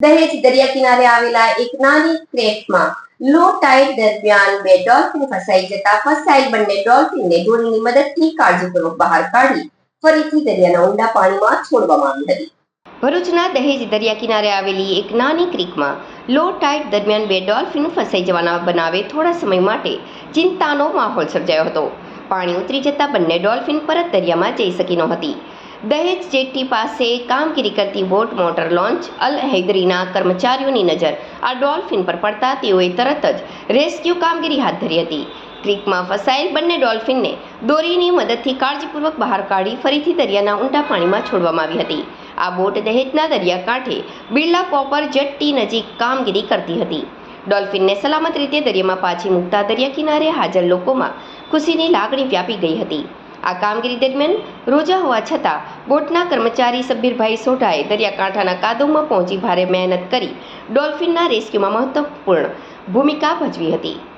દહેજ દરિયા કિનારે આવેલા એક નાની ક્રેકમાં લો ટાઇડ દરમિયાન બે ડોલ્ફિન ફસાઈ જતા ફસાયેલ બંને ડોલ્ફિનને દોરીની મદદથી કાળજીપૂર્વક બહાર કાઢી ફરીથી દરિયાના ઊંડા પાણીમાં છોડવામાં આવી હતી. ભરૂચના દહેજ દરિયા કિનારે આવેલી એક નાની ક્રીકમાં લો ટાઇડ દરમિયાન બે ડોલ્ફિન ફસાઈ જવાના બનાવે થોડા સમય માટે ચિંતાનો માહોલ સર્જાયો હતો. પાણી ઉતરી જતા બંને ડોલ્ફિન પરત દરિયામાં જઈ શકી નહોતી. દહેજ જેટી પાસે કામગીરી કરતી બોટ મોટર લોન્ચ અલ હૈદરીના કર્મચારીઓની નજર આ ડોલ્ફિન પર પડતા તેઓએ તરત જ રેસ્ક્યુ કામગીરી હાથ ધરી હતી. ક્રીકમાં ફસાયેલ બંને ડોલ્ફિનને દોરીની મદદથી કાળજીપૂર્વક બહાર કાઢી ફરીથી દરિયાના ઊંડા પાણીમાં છોડવામાં આવી હતી. આ બોટ દહેજના દરિયાકાંઠે બિરલા કોપર જેટ્ટી નજીક કામગીરી કરતી હતી. ડોલ્ફિનને સલામત રીતે દરિયામાં પાછી મૂકતા દરિયા કિનારે હાજર લોકોમાં ખુશીની લાગણી વ્યાપી ગઈ હતી. આ કામગીરી દરમિયાન રોજા હોવા છતાં બોટના કર્મચારી સબ્બીરભાઈ સોઢાએ દરિયાકાંઠાના કાદવમાં પહોંચી ભારે મહેનત કરી ડોલ્ફિનના રેસ્ક્યુમાં મહત્વપૂર્ણ ભૂમિકા ભજવી હતી.